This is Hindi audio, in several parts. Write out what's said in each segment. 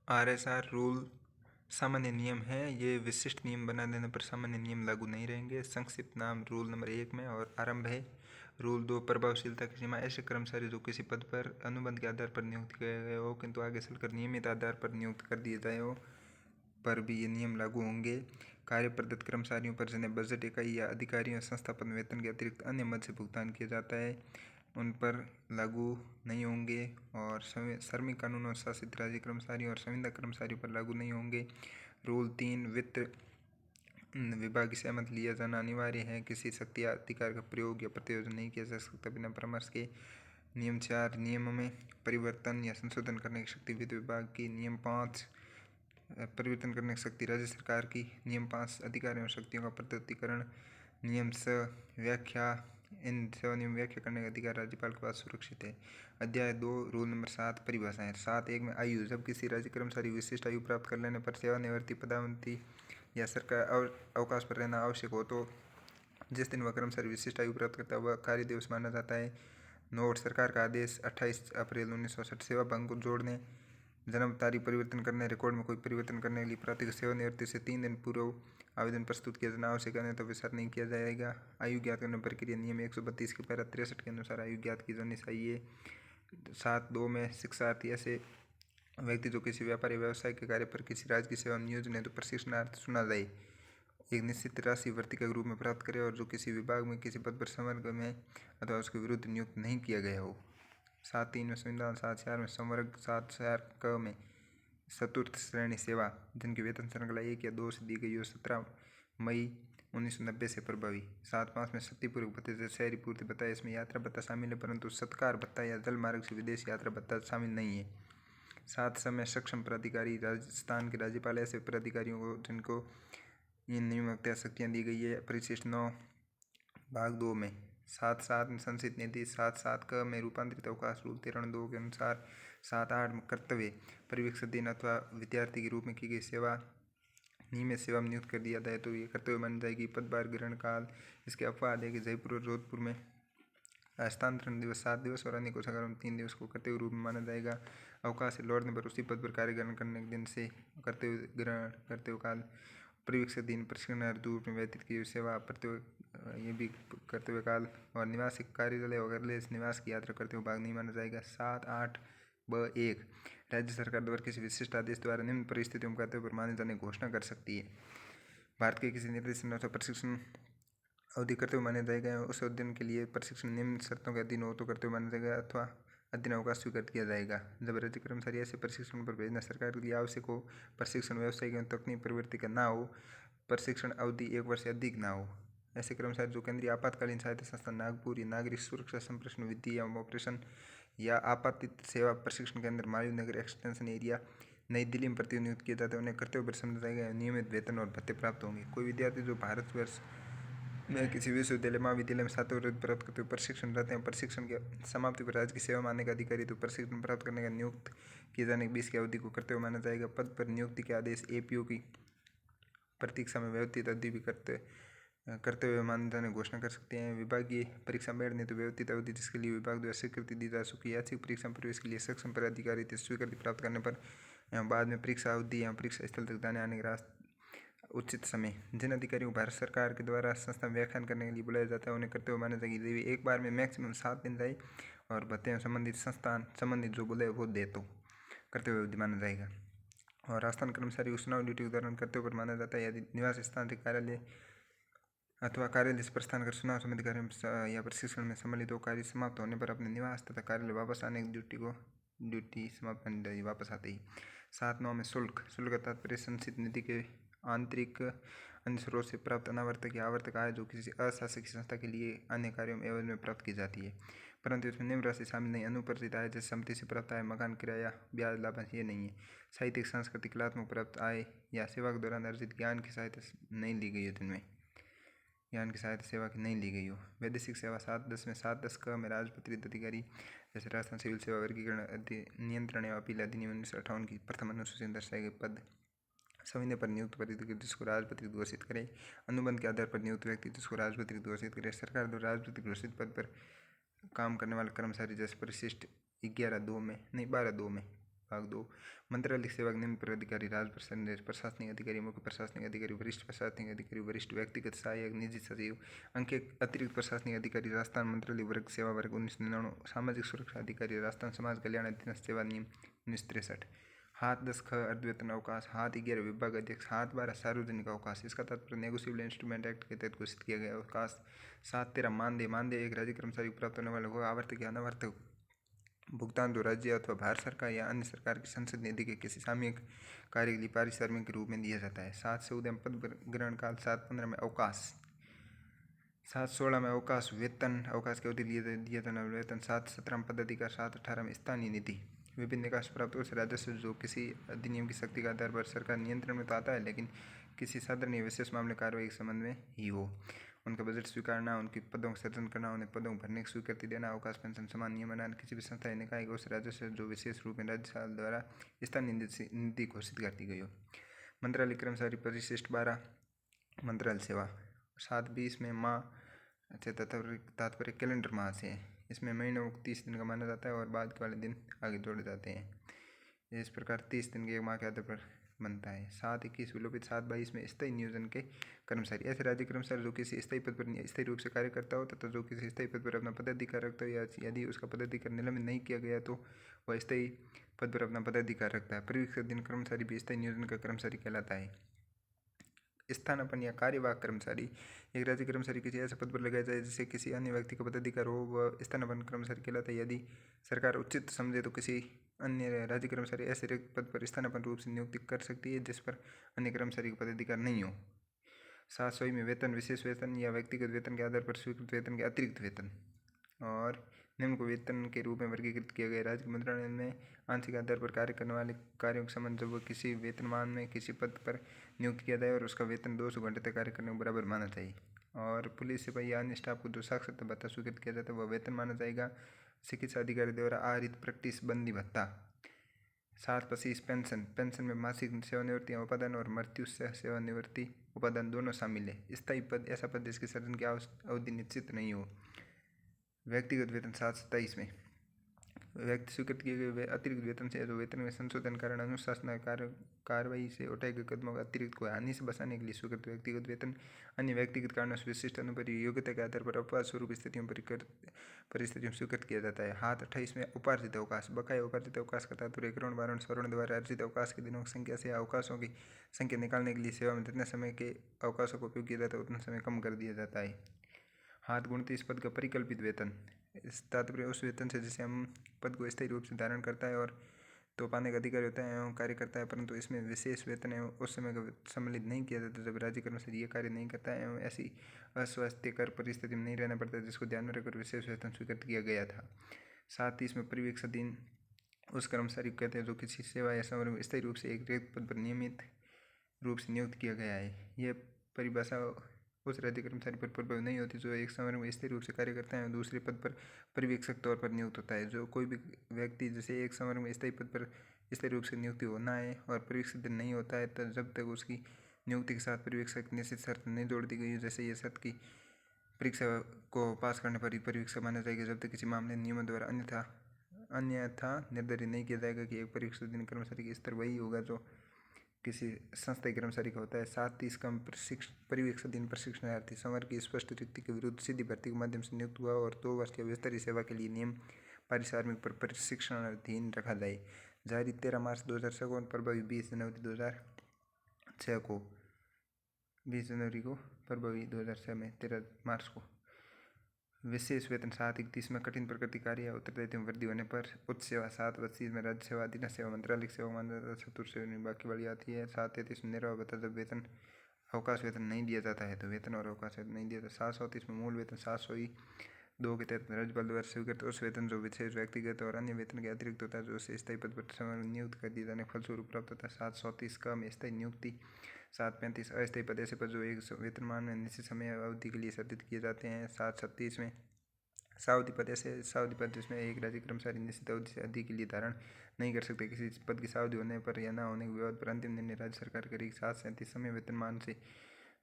आरएसआर रूल सामान्य नियम है। ये विशिष्ट नियम बना देने पर सामान्य नियम लागू नहीं रहेंगे। संक्षिप्त नाम रूल नंबर 1 में और आरंभ है। रूल 2 प्रभावशीलता की सीमा। ऐसे कर्मचारी जो किसी पद पर अनुबंध के आधार पर नियुक्त किए गए हो किंतु आगे चलकर नियमित आधार पर नियुक्त कर दिए जाए हो पर भी ये नियम लागू होंगे। कार्य प्रदत्त कर्मचारियों पर जिन्हें बजट इकाई या अधिकारियों संस्थापन वेतन के अतिरिक्त अन्य मद से भुगतान किया जाता है उन पर लागू नहीं होंगे। और श्रमिक कानूनों शासित राज्य कर्मचारियों और संविदा कर्मचारियों पर लागू नहीं होंगे। रूल 3 वित्त विभाग की सहमति लिया जाना अनिवार्य है। किसी शक्ति या अधिकार का प्रयोग या प्रत्यायोजन नहीं किया जा सकता बिना परामर्श के। नियम 4 नियमों में परिवर्तन या संशोधन करने की शक्ति वित्त विभाग की। नियम 5 परिवर्तन करने की शक्ति राज्य सरकार की। नियम 5 अधिकार एवं शक्तियों का प्रस्तुतिकरण। नियम 6 व्याख्या। इन 6 नियम व्याख्या करने का अधिकार राज्यपाल के पास सुरक्षित है। अध्याय 2 रूल नंबर 7 परिभाषाएं। 7.1 में आयु। जब किसी राज्य कर्मचारी विशिष्ट आयु प्राप्त कर लेने पर सेवानिवृत्ति पदोन्नति या सरकार अवकाश पर रहना आवश्यक हो तो जिस दिन वह कर्मचारी विशिष्ट आयु प्राप्त करता है वह कार्य दिवस माना जाता है। नोट सरकार का आदेश 28 अप्रैल 1960 सेवा भंग को जोड़ने जन्म तारीख परिवर्तन करने रिकॉर्ड में कोई परिवर्तन करने के लिए प्रातिक सेवानिवृत्ति से 3 दिन पूर्व आवेदन प्रस्तुत किया जाना आवश्यक है तो विचार नहीं किया जाएगा। आयु ज्ञात करने प्रक्रिया नियम 132 के पैरा 63 के अनुसार आयु ज्ञात की जानी चाहिए। 7.2 में शिक्षार्थी ऐसे व्यक्ति जो किसी व्यापार या व्यवसाय के कार्य पर किसी राज्य की सेवा नियोजन है तो प्रशिक्षणार्थ चुना जाए एक निश्चित राशि भर्ती के रूप में प्राप्त करे और जो किसी विभाग में किसी पद पर संवर्ग में अथवा उसके विरुद्ध नियुक्त नहीं किया गया हो। 7.3 में संविधान। 7.4 में संवर्ग। 7.4 क में चतुर्थ श्रेणी सेवा जिनकी वेतन श्रृंखला 1 या 2 से दी गई हो 17 मई 1990 से प्रभावी। 7.5 में क्षतिपूर्वक भत्ते जैसे शहरी पूर्ति भत्ता इसमें यात्रा भत्ता शामिल है परंतु सत्कार भत्ता या जल मार्ग से विदेश यात्रा भत्ता शामिल नहीं है। 7 में सक्षम प्राधिकारी। राजस्थान के राज्यपाल ऐसे प्राधिकारियों को जिनको इन नियुक्त शक्तियाँ दी गई है। परिशिष्ट 9 भाग 2 में। 7.7 में संचित नीति। 7.7 क में रूपांतरित अवकाश रूल 13(2) के अनुसार। 7.8 में कर्तव्य परिवीक्षाधीन अथवा विद्यार्थी के रूप में की गई सेवा नियमित सेवा में नियुक्त कर दिया जाए तो ये कर्तव्य मानी जाएगी। पदभार ग्रहण काल। इसके अपवाद है कि जयपुर और जोधपुर में हस्तांतरण दिवस 7 दिवस और अन्य कोषागारों में 3 दिवस को कर्तव्य रूप में माना जाएगा। अवकाश से लौटने पर उसी पद पर कार्य ग्रहण करने के दिन से कर्तव्य ग्रहण कर्तव्य काल। परिवीक्षाधीन प्रशिक्षणार्थी रूप में व्यतीत की सेवा ये भी कर्तव्य काल। और निवासिक कार्यालय वगैरह निवास की यात्रा करते हुए भाग नहीं माना जाएगा। 7.8(ब)(1) राज्य सरकार द्वारा किसी विशिष्ट आदेश द्वारा निम्न परिस्थितियों में कर्तव्य पर माने जाने की घोषणा कर सकती है। भारत के किसी निर्देशन अथवा प्रशिक्षण अवधि कर्तव्य माने जाएगा। उस अध्ययन के लिए प्रशिक्षण निम्न शर्तों के अधीन हो तो कर्तव्य माना जाएगा अथवा अध्ययन अवकाश स्वीकार किया जाएगा। जब राज्य कर्मचारी ऐसे प्रशिक्षण पर भेजना सरकार के लिए आवश्यक हो, प्रशिक्षण व्यावसायिक एवं तकनीकी प्रवृत्ति का ना हो, प्रशिक्षण अवधि 1 वर्ष से अधिक ना हो, ऐसे कर्मचारी जो केंद्रीय आपातकालीन सहायता संस्थान नागपुर या नागरिक सुरक्षा संप्रेषण विधि एवं ऑपरेशन या आपातित सेवा प्रशिक्षण केंद्र मालवीय नगर एक्सटेंशन एरिया नई दिल्ली में प्रतिनियुक्त किए जाते हैं उन्हें कर्तव्य पर समझा जाएगा। नियमित वेतन और भत्ते प्राप्त होंगे। कोई विद्यार्थी जो भारतवर्ष में किसी विश्वविद्यालय महाविद्यालय में छात्रवृत्ति प्राप्त करते हुए प्रशिक्षण रहते हैं प्रशिक्षण के समाप्ति पर राज्य की सेवा मानने का अधिकारी तो प्रशिक्षण प्राप्त करने का नियुक्त किए जाने के 20 की अवधि को कर्तव्य माना जाएगा। पद पर नियुक्ति के आदेश एपीओ की प्रतीक्षा में व्यवस्थित अवधि भी कर्तव्य माने जाने घोषणा कर सकते हैं। विभागीय परीक्षा में नहीं तो व्यवस्थित अवधि जिसके लिए विभाग द्वारा स्वीकृति दी जा चुकी है। ऐच्छिक परीक्षा प्रवेश के लिए सक्षम पदाधिकारी से स्वीकृति प्राप्त करने पर एवं बाद में परीक्षा अवधि एवं परीक्षा स्थल तक जाने आने के रास्ते उचित समय जिन अधिकारियों को भारत सरकार के द्वारा संस्था में व्याख्यान करने के लिए बुलाया जाता है उन्हें कर्तव्य माना जाएगी। एक बार में मैक्सिमम 7 दिन जाए और भत्ते एवं संबंधित संस्थान संबंधित जो बोले वो दे तो कर्तव्य अवधि माना जाएगा। और राजस्थान कर्मचारी को चुनाव ड्यूटी के दौरान कर्तव्य पर माना जाता है यदि निवास स्थान से कार्यालय अथवा कार्यालय से प्रस्थान कर चुनाव संबंधी कार्य या प्रशिक्षण में सम्मिलित हो कार्य समाप्त होने पर अपने निवास तथा कार्यालय वापस आने की ड्यूटी समाप्त करनी चाहिए वापस आते ही। 7.9 में शुल्क। शुल्क का तात्पर्य संचित निधि के आंतरिक अन्य स्रोत से प्राप्त अनावर्तक या आवर्तक आय जो किसी अशासकीय संस्था के लिए अन्य कार्यों में एवज में प्राप्त की जाती है परंतु इसमें निम्न राशि शामिल नहीं। अनुपर्जित आय जैसे संपत्ति से प्राप्त आय मकान किराया ब्याज लाभांश ये नहीं है। साहित्यिक सांस्कृतिक कलात्मक प्राप्त आय या सेवा के दौरान अर्जित ज्ञान की सहायता नहीं ली गई है जिनमें ज्ञान की सहायता सेवा की नहीं ली गई हो। वैदेशिक सेवा। 7.10 में 7.10 क में राजपत्रित अधिकारी जैसे राजस्थान सिविल सेवा वर्गीकरण नियंत्रण एवं अपील अधिनियम 1958 की प्रथम अनुसूची में दर्शाए गए पद संविदा पर नियुक्त पदाधिकारी जिसको राजपत्रित घोषित करे। अनुबंध के आधार पर नियुक्त व्यक्ति जिसको राजपत्रित घोषित करे। सरकार द्वारा राजपत्रित घोषित पद पर काम करने वाले कर्मचारी जैसे परिशिष्ट 11(2) में नहीं 12(2) में भाग 2 मंत्रालय सेवा निम्न पदाधिकारी राज प्रशासनिक अधिकारी, मुख्य प्रशासनिक अधिकारी, वरिष्ठ प्रशासनिक अधिकारी, वरिष्ठ व्यक्तिगत सहायक, निजी सचिव, अंक अतिरिक्त प्रशासनिक अधिकारी, राजस्थान मंत्रालय वर्ग सेवा वर्ग 1999, सामाजिक सुरक्षा अधिकारी, राजस्थान समाज कल्याण अधीनस्थ सेवा नियम 1963। 7-10 अर्धवेतन अवकाश, 7-11 विभाग अध्यक्ष, 7-12 सार्वजनिक अवकाश, इसका तात्पर्य नेगोशिएबल इंस्ट्रूमेंट एक्ट के तहत घोषित किया गया अवकाश। 7-13 मानदेय एक राज्य कर्मचारी को प्राप्त होने वाले वो आवर्तक या अनावर्तक भुगतान जो राज्य अथवा भारत सरकार या अन्य सरकार की संसद निधि के किसी सामयिक कार्य के लिए पारिश्रमिक के रूप में दिया जाता है। 7-14 में पद ग्रहण काल, 7-15 में अवकाश, 7-16 में अवकाश वेतन, अवकाश की अवधि दिया जाने वाला वेतन, 7-17 में पदाधिकार, 7-18 में स्थानीय नीति। विभिन्न निकास प्राप्त उस राजस्व जो किसी अधिनियम की शक्ति के आधार पर सरकार नियंत्रण में तो आता है लेकिन किसी साधारण या विशेष मामले कार्रवाई के संबंध में ही हो। उनका बजट स्वीकारना, उनके पदों का सृजन करना, उन्हें पदों को भरने की स्वीकृति देना, अवकाश पेंशन समान नियम बनाना, किसी भी संस्था या निकाय को उस राजस्व जो विशेष रूप में राज्य सरकार द्वारा स्थानीय नीति घोषित करती गई हो। मंत्रालय कर्मचारी परिशिष्ट 12 मंत्रालय सेवा। 7-20 में माह से तात्पर्य कैलेंडर माह से है। इसमें महीनों को 30 दिन का माना जाता है और बाद के वाले दिन आगे जोड़े जाते हैं। इस प्रकार 30 दिन के एक माह के आधार पर बनता है। 7-21 विलोपित। 7-22 में स्थायी नियोजन के कर्मचारी, ऐसे राज्य कर्मचारी जो किसी स्थायी पद पर स्थायी रूप से कार्य करता हो तथा जो किसी स्थायी पद पर अपना पदाधिकार रखता हो या यदि उसका पदाधिकार निलंबित नहीं किया गया तो वह स्थायी पद पर अपना पदाधिकार रखता है। परिवीक्षक दिन कर्मचारी भी स्थायी नियोजन का कर्मचारी कहलाता है। स्थानापन्न या कार्यवाहक कर्मचारी, एक राज्य कर्मचारी किसी ऐसे पद पर लगाया जाए जिसे किसी अन्य व्यक्ति का पदाधिकार हो, वह स्थानापन्न कर्मचारी कहलाता है। यदि सरकार उचित समझे तो किसी अन्य राज्य कर्मचारी ऐसे रिक्त पद पर स्थानापन्न रूप से नियुक्ति कर सकती है जिस पर अन्य कर्मचारी का पदाधिकार नहीं हो। 700 में वेतन, विशेष वेतन या व्यक्तिगत वेतन के आधार पर स्वीकृत वेतन के अतिरिक्त वेतन और निम्न को वेतन के रूप में वर्गीकृत किया गया। राज्य मंत्रालय में आंशिक आधार पर कार्य करने वाले कार्यों के संबंध जब वह किसी वेतनमान में किसी पद पर नियुक्त किया जाए और उसका वेतन 200 घंटे तक कार्य करने के बराबर माना चाहिए। और पुलिस सिपाही या अन्य स्टाफ को जो साक्षरता भत्ता स्वीकृत किया जाता है वह वेतन माना जाएगा। चिकित्सा अधिकारी द्वारा आहरित प्रतिबंधी भत्ता। 7-25 पेंशन, पेंशन में मासिक सेवानिवृत्ति उपादान और मृत्यु से सेवानिवृत्ति उपादान दोनों शामिल है। स्थायी पद, ऐसा पद जिसके सृजन की अवधि निश्चित नहीं हो। व्यक्तिगत वेतन। 7-27 में व्यक्ति स्वीकृत किए गए अतिरिक्त वेतन से जो वेतन में संशोधन कारण अनुशासन कार्रवाई से उठाए गए कदमों का अतिरिक्त को हानि से बचाने के लिए स्वीकृत व्यक्तिगत वेतन अन्य व्यक्तिगत कारणों से विशिष्ट अनुपरि योग्यता के आधार पर अपवाद स्वरूप परिस्थितियों में स्वीकृत किया जाता है। 7-28 में उपार्जित अवकाश, बकाया उपार्जित अवकाश का तात्पर्य ग्रहण वारण स्वर्ण द्वारा अर्जित अवकाश के दिनों की संख्या से अवकाशों की संख्या निकालने के लिए सेवा में जितने समय के अवकाशों का उपयोग किया जाता है उतना समय कम कर दिया जाता है। 7-29 पद का परिकल्पित वेतन, इस तात्पर्य उस वेतन से जिसे हम पद को स्थायी रूप से धारण करता है और तो पाने का अधिकारी होता है एवं कार्य करता है, परंतु इसमें विशेष वेतन एवं उस समय का सम्मिलित नहीं किया जाता जब राज्य कर्मचारी ये कार्य नहीं करता है एवं ऐसी अस्वास्थ्यकर परिस्थिति में नहीं रहना पड़ता जिसको ध्यान में रखकर विशेष वेतन स्वीकृत किया गया था। 7-30 में परिवीक्षाधीन उस कर्मचारी को कहते हैं जो किसी सेवा या समूह में स्थायी रूप से एक रिक्त पद पर नियमित रूप से नियुक्त किया गया है। यह परिभाषा उस राज्य कर्मचारी पर प्रभाव नहीं होती जो एक समय में स्थायी रूप से कार्य करता है और दूसरे पद पर पर्यवेक्षक तौर पर नियुक्त होता है। जो कोई भी व्यक्ति जैसे एक समय में स्थायी पद पर स्थायी रूप से नियुक्ति होना है और पर्यवेक्षक नहीं होता है तब जब तक उसकी नियुक्ति के साथ पर्यवेक्षक निश्चित शर्त नहीं जोड़ दी गई, जैसे ये शर्त की परीक्षा को पास करने पर ही पर्यवेक्षक माना जाएगा जब तक किसी मामले नियमों द्वारा अन्यथा निर्धारित नहीं किया जाएगा कि एक पर्यवेक्षक कर्मचारी का स्तर वही होगा जो किसी संस्था के कर्मचारी का होता है। 7-30 का परिवीक्षाधीन प्रशिक्षणार्थी संवर्ग की स्पष्ट रिक्ति के विरुद्ध सीधी भर्ती के माध्यम से नियुक्त हुआ और 2 वर्ष की विस्तारित सेवा के लिए नियम पारिश्रमिक पर प्रशिक्षणाधीन रखा जाए। जारी 13 मार्च 2006 को, प्रभावी 20 जनवरी को प्रभावी 2006 में 13 मार्च को। विशेष वेतन। 7-31 में कठिन प्रकृति कार्य या उत्तरदायित्व में वृद्धि होने पर उच्च सेवा। 7-32 में राज्य सेवा, अधीनस्थ सेवा, मंत्रालय सेवा मान्यता चतुर्थ सेवा विभाग की वाली आती है। 7-33 में निर्वाह भत्ता, जब वेतन अवकाश वेतन नहीं दिया जाता है तो वेतन और अवकाश वेतन नहीं दिया जाता। 7-34 में मूल वेतन। 702 के तहत राज्यपाल द्वारा स्वीकृत उस वेतन जो विशेष व्यक्तिगत और अन्य वेतन के अतिरिक्त होता है जो उसे स्थायी पद पर समय नियुक्त कर दिए जाने के फलस्वरूप प्राप्त होता है। 7-34 का में स्थायी नियुक्ति। 7-35 अस्थायी पद, ऐसे पद जो एक वेतनमान में निश्चित समय अवधि के लिए सृजित किए जाते हैं। 7-36 में सावधि पद, ऐसे सावधि पद जिसमें एक राज्य कर्मचारी निश्चित अवधि से अधिक के लिए धारण नहीं कर सकते। किसी पद की सावधि होने पर या न होने के विवाद पर अंतिम निर्णय राज्य सरकार करेगी। 7-37 समय वेतनमान से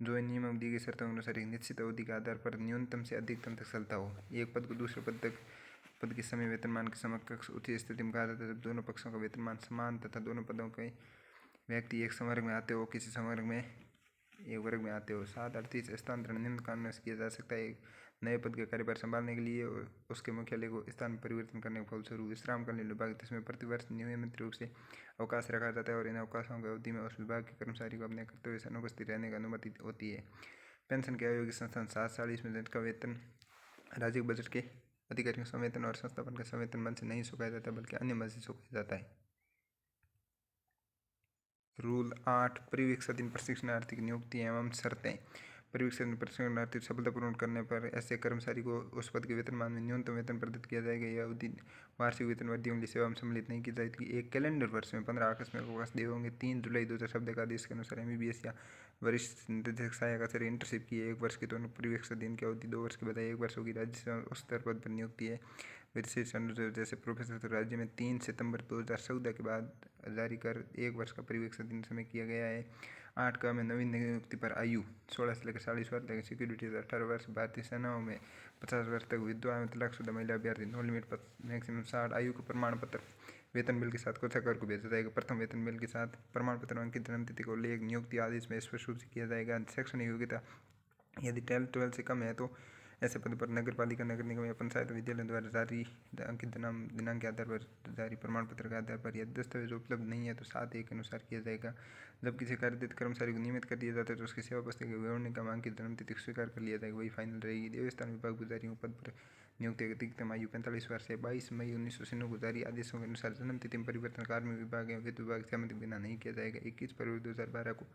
जो इन नियमों में दी गई शर्तों के अनुसार एक निश्चित अवधि के आधार पर न्यूनतम से अधिकतम तक चलता हो। एक पद को दूसरे पद तक पद के समय वेतनमान के समकक्ष उच्च स्थिति में कहा जाता है जब दोनों पक्षों का वेतनमान समान तथा दोनों पदों के व्यक्ति एक संवर्ग में आते हो, किसी संवर्ग में एक वर्ग में आते हो। 738 स्थानांतरण निम्न कारणों से किया जा सकता है। एक नए पद के कार्यभार संभालने के लिए उसके मुख्यालय को स्थान परिवर्तन करने के फलस्वरूप विश्रामकालीन विभाग जिसमें प्रतिवर्ष नियमित रूप से अवकाश रखा जाता है और इन अवकाशों की अवधि में उस विभाग के कर्मचारी को अपने कर्तव्य से अनुपस्थित रहने की अनुमति होती है। पेंशन के आयोगी संस्थान 740 में का वेतन राज्य बजट के अधिकारियों संवेतन और संस्थापन का संवेतन मन से नहीं चुकाया जाता बल्कि अन्य मन से चुकाया जाता है। रूल 8 परिवीक्षाधीन प्रशिक्षणार्थी की नियुक्ति एवं शर्तें। परिवीक्षाधीन प्रशिक्षणार्थी सफलतापूर्ण करने पर ऐसे कर्मचारी को उस पद के वेतनमान में न्यूनतम वेतन प्रदत्त किया जाएगा। यह अवधि वार्षिक वेतन वृद्धियों के लिए सेवा में सम्मिलित नहीं की जाएगी। एक कैलेंडर वर्ष में 15 आकस्मिक अवकाश दिए होंगे। 3 जुलाई 2014 का आदेश के अनुसार MBBS या वरिष्ठ निदेशक सहायक आचार्य इंटर्नशिप की 1 वर्ष के दोनों परिवीक्षाधीन की अवधि 2 वर्ष के बजाय 1 वर्ष होगी। राज्य से उच्च स्तर पद पर नियुक्ति है विशेष अनुरोध जैसे प्रोफेसर तो राज्य में 3 सितंबर 2014 के बाद जारी कर 1 वर्ष का परिवीक्षाधीन समय किया गया है। 8 का में नवीन नियुक्ति पर आयु 16 से लेकर 40 वर्ष तक, सिक्योरिटी 18 वर्ष, भारतीय सेनाओं में 50 वर्ष तक, विधवा एवं तलाकशुदा महिला अभ्यर्थी नो लिमिट मैक्सिमम 60 आयु का प्रमाण पत्र वेतन बिल के साथ कोषागार को भेजा जाएगा। प्रथम वेतन बिल के साथ प्रमाण पत्र अंकित जन्मतिथि को उल्लेख नियुक्ति आदेश में स्पष्ट रूप से किया जाएगा। शैक्षणिक योग्यता यदि 12 से कम है तो ऐसे पद पर नगर पालिका, नगर निगम या पंचायत विद्यालय द्वारा जारी अंकित दिनांक के आधार पर जारी प्रमाण पत्र के आधार पर यदि दस्तावेज उपलब्ध नहीं है तो 7(1) के अनुसार किया जाएगा। जब किसी कार्यरत कर्मचारी को नियमित कर दिया जाता है तो उसकी सेवा पुस्तिका के विवरण का अंकित जन्मतिथि स्वीकार कर लिया जाएगा, वही फाइनल रहेगी। देवस्थान विभाग पुजारियों पद पर नियुक्ति की अधिकतम आयु 45 वर्ष है। 22 मई 1996 को जारी आदेशों के अनुसार जन्मतिथि में परिवर्तन कार्मिक विभाग एवं वित्त विभाग सहमति बिना नहीं किया जाएगा। 21 फरवरी 2012 को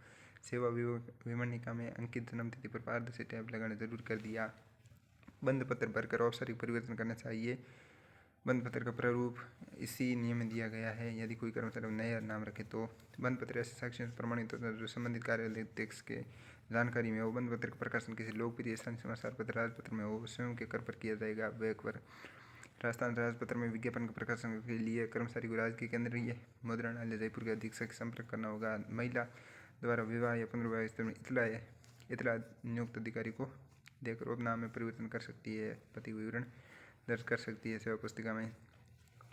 सेवा विवरणिका में अंकित जन्मतिथि पर पारदर्शी टैब लगाना जरूर कर दिया। बंद पत्र भरकर औपचारिक परिवर्तन करना चाहिए। बंद पत्र का प्रारूप इसी नियम में दिया गया है। यदि कोई कर्मचारी नया नाम रखे तो बंद पत्र ऐसे साक्ष्यों से प्रमाणित होता है जो संबंधित कार्यालय अध्यक्ष के जानकारी में हो। बंद पत्र का प्रकाशन किसी लोकप्रिय स्थानीय समाचार पत्र राजपत्र में हो, स्वयं के कर पर किया जाएगा। बैक पर राजस्थान राजपत्र में विज्ञापन के प्रकाशन के लिए कर्मचारी को राज्य के केंद्रीय मुद्रणालय जयपुर के अधीक्षक से संपर्क करना होगा। महिला द्वारा विवाह या पुनर्विवाह स्थिति में इतला नियुक्त अधिकारी को देकर उपनाम में परिवर्तन कर सकती है, पति विवरण दर्ज कर सकती है सेवा पुस्तिका में,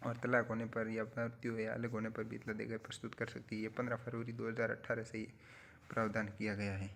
और तलाक होने पर या मृत्यु या अलग होने पर भी इतला देकर प्रस्तुत कर सकती है। 15 फरवरी 2018 से ये प्रावधान किया गया है।